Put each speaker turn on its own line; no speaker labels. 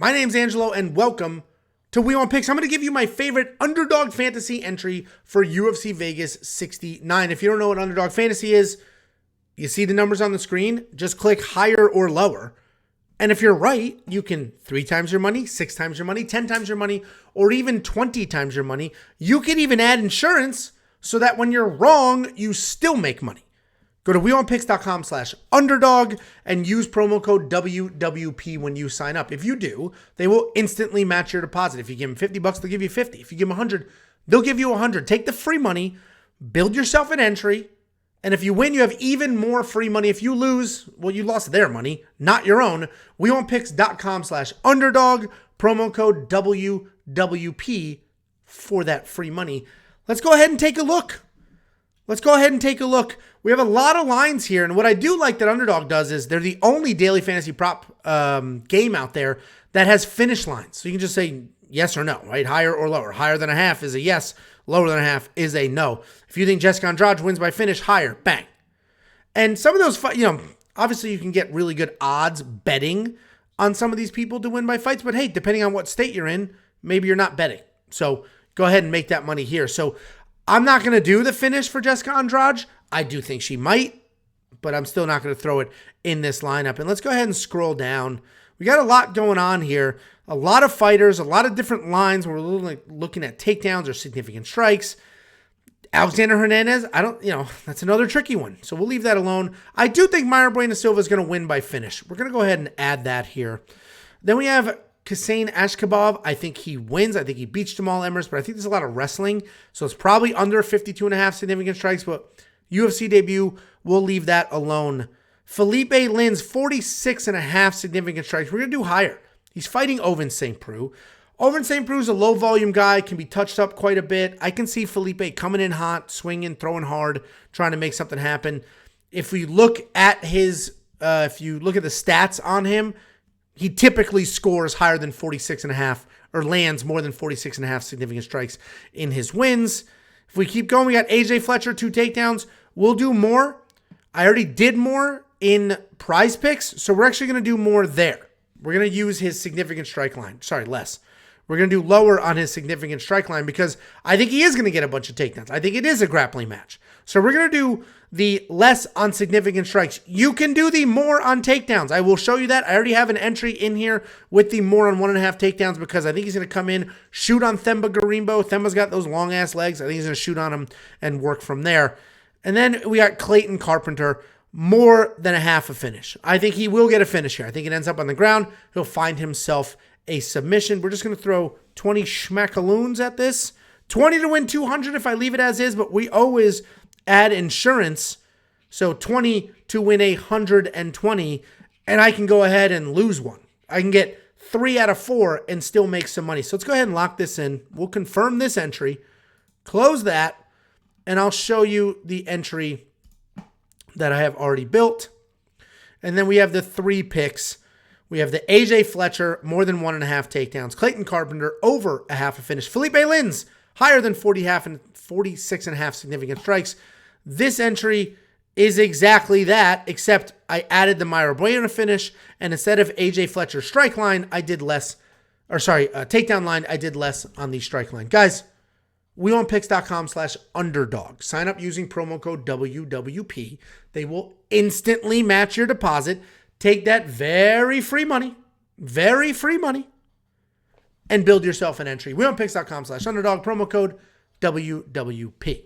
My name's Angelo, and welcome to We Want Picks. I'm going to give you my favorite Underdog Fantasy entry for UFC Vegas 69. If you don't know what Underdog Fantasy is, you see the numbers on the screen. Just click higher or lower. And if you're right, you can 3 times your money, 6 times your money, 10 times your money, or even 20 times your money. You can even add insurance so that when you're wrong, you still make money. Go to WeWantPicks.com/underdog and use promo code WWP when you sign up. If you do, they will instantly match your deposit. If you give them $50, they'll give you 50. If you give them 100, they'll give you 100. Take the free money, build yourself an entry, and if you win, you have even more free money. If you lose, well, you lost their money, not your own. WeWantPicks.com/underdog, promo code WWP for that free money. Let's go ahead and take a look. We have a lot of lines here, and what I do like that Underdog does is they're the only daily fantasy prop game out there that has finish lines. So you can just say yes or no, right? Higher or lower. Higher than a half is a yes. Lower than a half is a no. If you think Jessica Andrade wins by finish, higher, bang. And some of those, obviously you can get really good odds betting on some of these people to win by fights, but hey, depending on what state you're in, maybe you're not betting. So go ahead and make that money here. So I'm not going to do the finish for Jessica Andrade. I do think she might, but I'm still not going to throw it in this lineup. And let's go ahead and scroll down. We got a lot going on here. A lot of fighters, a lot of different lines. We're looking at takedowns or significant strikes. Alexander Hernandez, that's another tricky one. So we'll leave that alone. I do think Mayra Bueno Silva is going to win by finish. We're going to go ahead and add that here. Then we have Hussein Ashkabov. I think he wins. I think he beats Jamal Emmers, but I think there's a lot of wrestling. So it's probably under 52.5 significant strikes, but UFC debut, we'll leave that alone. Felipe Lin's 46.5 significant strikes. We're going to do higher. He's fighting Ovince St. Preux. Ovince St. Preux is a low-volume guy, can be touched up quite a bit. I can see Felipe coming in hot, swinging, throwing hard, trying to make something happen. If we look at if you look at the stats on him, he typically scores higher than 46.5 or lands more than 46.5 significant strikes in his wins. If we keep going, we got AJ Fletcher, 2 takedowns. We'll do more. I already did more in Prize Picks, so we're actually going to do more there. We're going to use his significant strike line. Sorry, less. We're going to do lower on his significant strike line because I think he is going to get a bunch of takedowns. I think it is a grappling match. So we're going to do the less on significant strikes. You can do the more on takedowns. I will show you that. I already have an entry in here with the more on 1.5 takedowns because I think he's going to come in, shoot on Themba Gorimbo. Themba's got those long-ass legs. I think he's going to shoot on him and work from there. And then we got Clayton Carpenter, more than a half a finish. I think he will get a finish here. I think it ends up on the ground. He'll find himself a submission. We're just going to throw 20 schmackaloons at this. 20 to win 200 if I leave it as is, but we always add insurance. So 20 to win 120, and I can go ahead and lose one. I can get 3 out of 4 and still make some money. So let's go ahead and lock this in. We'll confirm this entry, close that, and I'll show you the entry that I have already built. And then we have the 3 picks. We have the AJ Fletcher, more than 1.5 takedowns. Clayton Carpenter, over a half a finish. Felipe Lin's, higher than 46.5 significant strikes. This entry is exactly that, except I added the Mayra Bueno finish, and instead of AJ Fletcher's strike line, I did less, takedown line, I did less on the strike line. Guys, WeWantPicks.com/underdog. Sign up using promo code WWP. They will instantly match your deposit. Take that very free money, and build yourself an entry. WeWantPicks.com/underdog, promo code WWP.